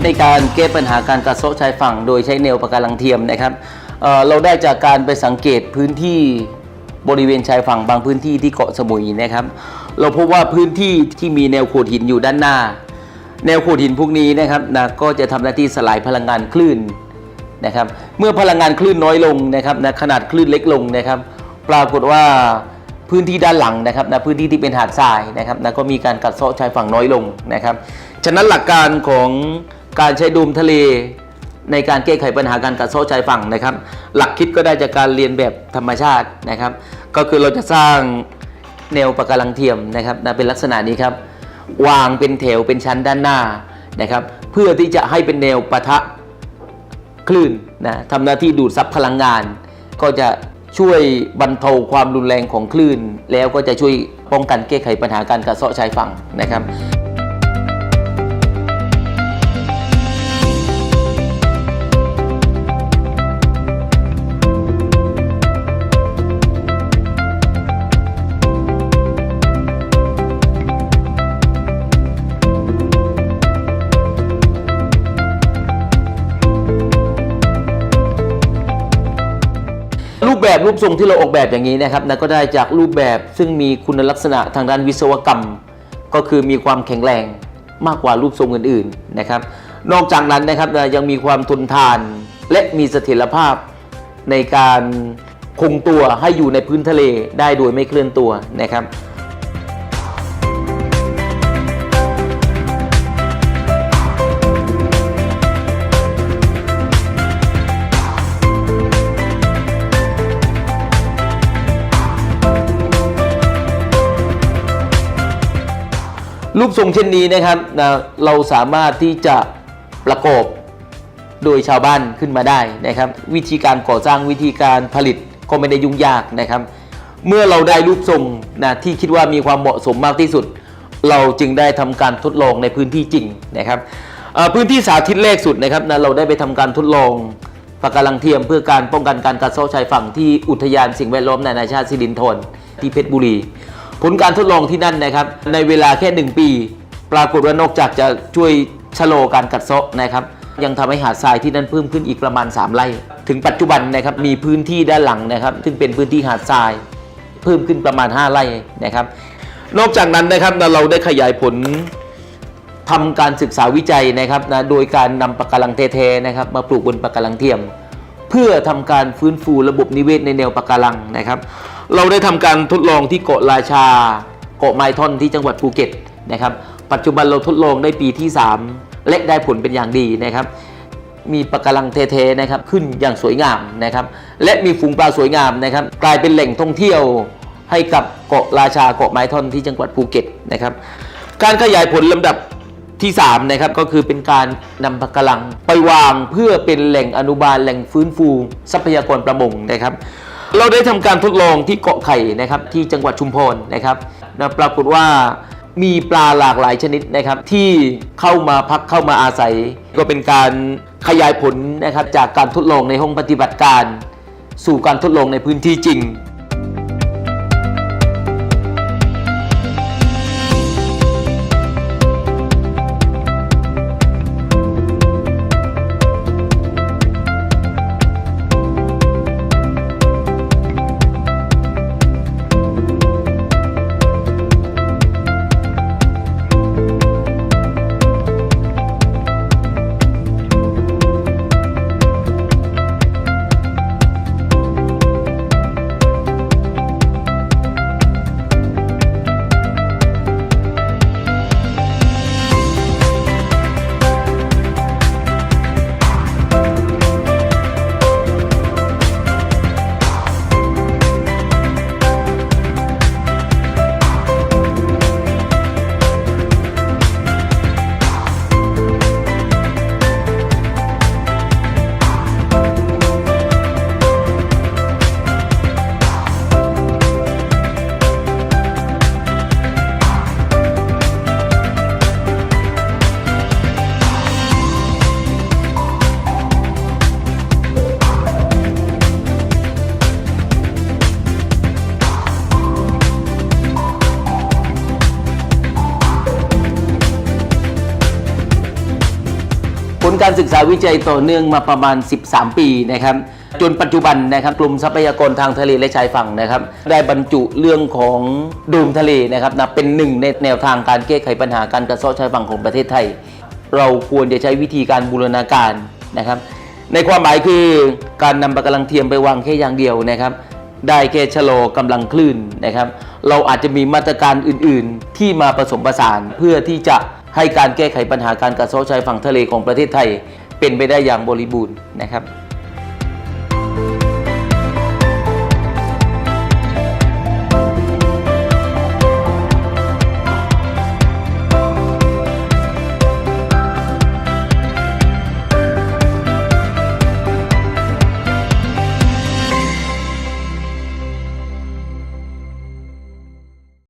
ในการแก้ปัญหาการกัดเซาะชายฝั่งโดยใช้แนวปะการังเทียมนะครับเราได้จากการไปสังเกตพื้นที่บริเวณชายฝั่งบางพื้นที่ที่เกาะสมุยนะครับเราพบว่าพื้นที่ที่มีแนวโขดหินอยู่ด้านหน้าแนวโขดหินพวกนี้นะครับก็จะทำหน้าที่สลายพลังงานคลื่นนะครับเมื่อพลังงานคลื่นน้อยลงนะครับขนาดคลื่นเล็กลงนะครับปรากฏว่าพื้นที่ด้านหลังนะครับพื้นที่ที่เป็นหาดทรายนะครับก็มีการกัดเซาะชายฝั่งน้อยลงนะครับฉะนั้นหลักการของการใช้โดมทะเลในการแก้ไขปัญหาการกัดเซาะชายฝั่งนะครับหลักคิดก็ได้จากการเรียนแบบธรรมชาตินะครับก็คือเราจะสร้างแนวปะการังเทียมนะครับเป็นลักษณะนี้ครับวางเป็นแถวเป็นชั้นด้านหน้านะครับเพื่อที่จะให้เป็นแนวปะทะคลื่นทำหน้าที่ดูดซับพลังงานก็จะช่วยบรรเทาความรุนแรงของคลื่นแล้วก็จะช่วยป้องกันแก้ไขปัญหาการกัดเซาะชายฝั่งนะครับรูปทรงที่เราออกแบบอย่างนี้นะครับก็ได้จากรูปแบบซึ่งมีคุณลักษณะทางด้านวิศวกรรมก็คือมีความแข็งแรงมากกว่ารูปทรงอื่นๆนะครับนอกจากนั้นนะครับยังมีความทนทานและมีเสถียรภาพในการคงตัวให้อยู่ในพื้นทะเลได้โดยไม่เคลื่อนตัวนะครับรูปทรงเช่นนี้นะครับเราสามารถที่จะประกอบโดยชาวบ้านขึ้นมาได้นะครับวิธีการก่อสร้างวิธีการผลิตก็ไม่ได้ยุ่งยากนะครับเมื่อเราได้รูปทรงที่คิดว่ามีความเหมาะสมมากที่สุดเราจึงได้ทำการทดลองในพื้นที่จริงนะครับพื้นที่สาธิตแรกสุดนะครับเราได้ไปทำการทดลองปะการังเทียมเพื่อการป้องกันการกัดเซาะชายฝั่งที่อุทยานสิ่งแวดล้อมนานาชาติสิรินธรที่เพชรบุรีผลการทดลองที่นั่นนะครับในเวลาแค่1 ปีปรากฏว่านอกจากจะช่วยชะลอการกัดเซาะนะครับยังทำให้หาดทรายที่นั่นเพิ่มขึ้นอีกประมาณ3 ไร่ถึงปัจจุบันนะครับมีพื้นที่ด้านหลังนะครับซึ่งเป็นพื้นที่หาดทรายเพิ่มขึ้นประมาณ5 ไร่นะครับนอกจากนั้นนะครับเราได้ขยายผลทำการศึกษาวิจัยนะครับโดยการนำปะการังแท้ๆนะครับมาปลูกบนปะการังเทียมเพื่อทำการฟื้นฟูระบบนิเวศในแนวปะการังนะครับเราได้ทำการทดลองที่เกาะราชาเกาะไม้ท่อนที่จังหวัดภูเก็ตนะครับปัจจุบันเราทดลองได้ปีที่3และได้ผลเป็นอย่างดีนะครับมีปะการังเทๆนะครับขึ้นอย่างสวยงามนะครับและมีฝูงปลาสวยงามนะครับกลายเป็นแหล่งท่องเที่ยวให้กับเกาะราชาเกาะไม้ท่อนที่จังหวัดภูเก็ตนะครับการขยายผลลำดับที่3นะครับก็คือเป็นการนำปะการังไปวางเพื่อเป็นแหล่งอนุบาลแหล่งฟื้นฟูทรัพยากรประมงนะครับเราได้ทำการทดลองที่เกาะไข่นะครับที่จังหวัดชุมพรนะครับปรากฏว่ามีปลาหลากหลายชนิดนะครับที่เข้ามาพักเข้ามาอาศัยก็เป็นการขยายผลนะครับจากการทดลองในห้องปฏิบัติการสู่การทดลองในพื้นที่จริง การศึกษาวิจัยต่อเนื่องมาประมาณ 13 ปีนะครับจนปัจจุบันนะครับกลุ่มทรัพยากรทางทะเลและชายฝั่งนะครับได้บรรจุเรื่องของโดมทะเลนะครับเป็นหนึ่งในแนวทางการแก้ไขปัญหาการกัดเซาะชายฝั่งของประเทศไทยเราควรจะใช้วิธีการบูรณาการนะครับในความหมายคือการนำปะการังเทียมไปวางแค่อย่างเดียวนะครับได้แค่ชะลอกำลังคลื่นนะครับเราอาจจะมีมาตรการอื่นๆที่มาผสมผสานเพื่อที่จะให้การแก้ไขปัญหาการกัดเซาะชายฝั่งทะเลของประเทศไทยเป็นไปได้อย่างบริบูรณ์นะครับ